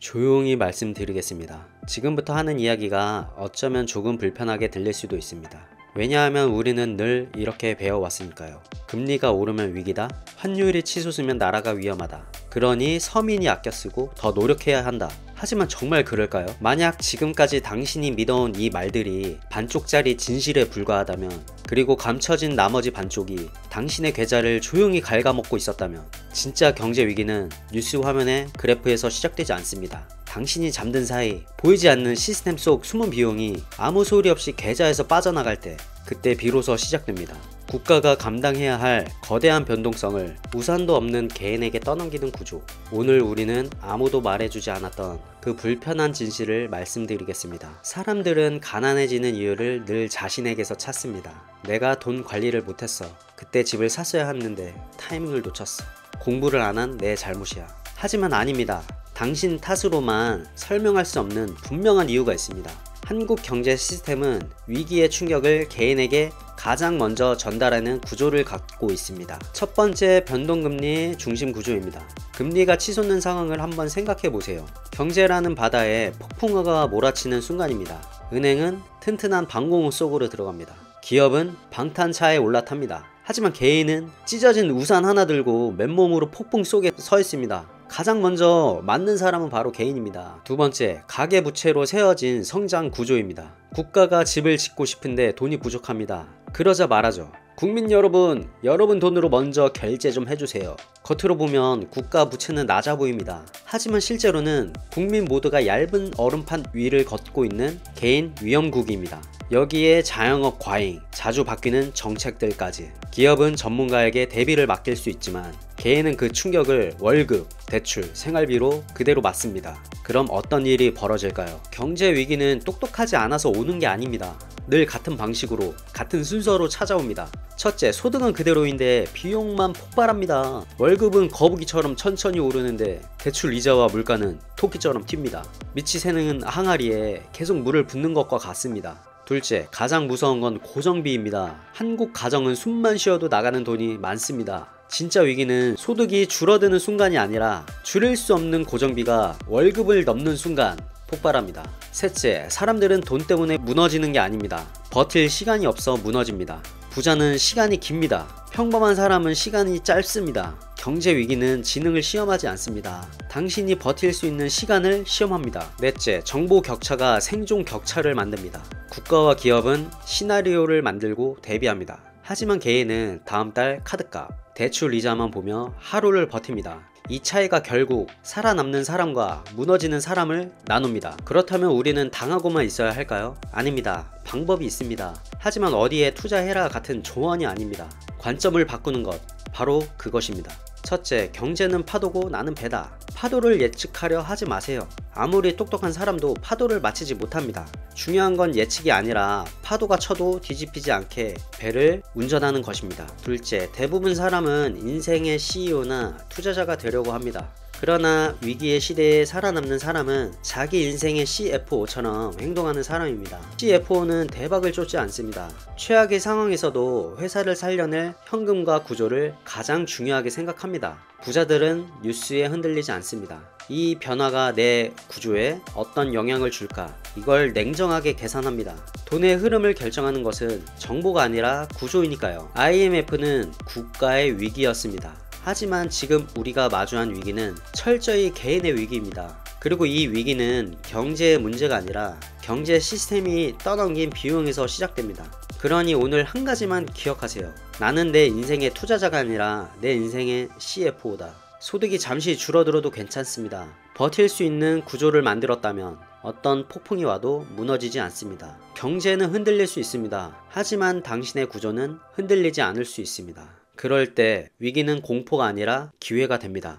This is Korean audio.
조용히 말씀드리겠습니다. 지금부터 하는 이야기가 어쩌면 조금 불편하게 들릴 수도 있습니다. 왜냐하면 우리는 늘 이렇게 배워왔으니까요. 금리가 오르면 위기다. 환율이 치솟으면 나라가 위험하다. 그러니 서민이 아껴 쓰고 더 노력해야 한다. 하지만 정말 그럴까요? 만약 지금까지 당신이 믿어온 이 말들이 반쪽짜리 진실에 불과하다면, 그리고 감춰진 나머지 반쪽이 당신의 계좌를 조용히 갉아먹고 있었다면, 진짜 경제 위기는 뉴스 화면의 그래프에서 시작되지 않습니다. 당신이 잠든 사이 보이지 않는 시스템 속 숨은 비용이 아무 소리 없이 계좌에서 빠져나갈 때, 그때 비로소 시작됩니다. 국가가 감당해야 할 거대한 변동성을 우산도 없는 개인에게 떠넘기는 구조. 오늘 우리는 아무도 말해주지 않았던 그 불편한 진실을 말씀드리겠습니다. 사람들은 가난해지는 이유를 늘 자신에게서 찾습니다. 내가 돈 관리를 못했어. 그때 집을 샀어야 했는데 타이밍을 놓쳤어. 공부를 안 한 내 잘못이야. 하지만 아닙니다. 당신 탓으로만 설명할 수 없는 분명한 이유가 있습니다. 한국 경제 시스템은 위기의 충격을 개인에게 가장 먼저 전달하는 구조를 갖고 있습니다. 첫 번째, 변동금리 중심 구조입니다. 금리가 치솟는 상황을 한번 생각해 보세요. 경제라는 바다에 폭풍우가 몰아치는 순간입니다. 은행은 튼튼한 방공호 속으로 들어갑니다. 기업은 방탄차에 올라탑니다. 하지만 개인은 찢어진 우산 하나 들고 맨몸으로 폭풍 속에 서 있습니다. 가장 먼저 맞는 사람은 바로 개인입니다. 두 번째, 가계부채로 세워진 성장 구조입니다. 국가가 집을 짓고 싶은데 돈이 부족합니다. 그러자 말하죠. 국민 여러분, 여러분 돈으로 먼저 결제 좀 해주세요. 겉으로 보면 국가 부채는 낮아 보입니다. 하지만 실제로는 국민 모두가 얇은 얼음판 위를 걷고 있는 개인 위험국입니다. 여기에 자영업 과잉, 자주 바뀌는 정책들까지. 기업은 전문가에게 대비를 맡길 수 있지만 개인은 그 충격을 월급, 대출, 생활비로 그대로 맞습니다. 그럼 어떤 일이 벌어질까요? 경제 위기는 똑똑하지 않아서 오는 게 아닙니다. 늘 같은 방식으로, 같은 순서로 찾아옵니다. 첫째, 소득은 그대로인데 비용만 폭발합니다. 월급은 거북이처럼 천천히 오르는데 대출 이자와 물가는 토끼처럼 튑니다. 미치 새는 항아리에 계속 물을 붓는 것과 같습니다. 둘째, 가장 무서운 건 고정비입니다. 한국 가정은 숨만 쉬어도 나가는 돈이 많습니다. 진짜 위기는 소득이 줄어드는 순간이 아니라 줄일 수 없는 고정비가 월급을 넘는 순간 폭발합니다. 셋째, 사람들은 돈 때문에 무너지는 게 아닙니다. 버틸 시간이 없어 무너집니다. 부자는 시간이 깁니다. 평범한 사람은 시간이 짧습니다. 경제 위기는 지능을 시험하지 않습니다. 당신이 버틸 수 있는 시간을 시험합니다. 넷째, 정보 격차가 생존 격차를 만듭니다. 국가와 기업은 시나리오를 만들고 대비합니다. 하지만 개인은 다음 달 카드값, 대출 이자만 보며 하루를 버팁니다. 이 차이가 결국 살아남는 사람과 무너지는 사람을 나눕니다. 그렇다면 우리는 당하고만 있어야 할까요? 아닙니다. 방법이 있습니다. 하지만 어디에 투자해라 같은 조언이 아닙니다. 관점을 바꾸는 것, 바로 그것입니다. 첫째, 경제는 파도고 나는 배다. 파도를 예측하려 하지 마세요. 아무리 똑똑한 사람도 파도를 맞히지 못합니다. 중요한 건 예측이 아니라 파도가 쳐도 뒤집히지 않게 배를 운전하는 것입니다. 둘째, 대부분 사람은 인생의 CEO나 투자자가 되려고 합니다. 그러나 위기의 시대에 살아남는 사람은 자기 인생의 CFO처럼 행동하는 사람입니다. CFO는 대박을 쫓지 않습니다. 최악의 상황에서도 회사를 살려낼 현금과 구조를 가장 중요하게 생각합니다. 부자들은 뉴스에 흔들리지 않습니다. 이 변화가 내 구조에 어떤 영향을 줄까, 이걸 냉정하게 계산합니다. 돈의 흐름을 결정하는 것은 정보가 아니라 구조이니까요. IMF는 국가의 위기였습니다. 하지만 지금 우리가 마주한 위기는 철저히 개인의 위기입니다. 그리고 이 위기는 경제의 문제가 아니라 경제 시스템이 떠넘긴 비용에서 시작됩니다. 그러니 오늘 한 가지만 기억하세요. 나는 내 인생의 투자자가 아니라 내 인생의 CFO다. 소득이 잠시 줄어들어도 괜찮습니다. 버틸 수 있는 구조를 만들었다면 어떤 폭풍이 와도 무너지지 않습니다. 경제는 흔들릴 수 있습니다. 하지만 당신의 구조는 흔들리지 않을 수 있습니다. 그럴 때 위기는 공포가 아니라 기회가 됩니다.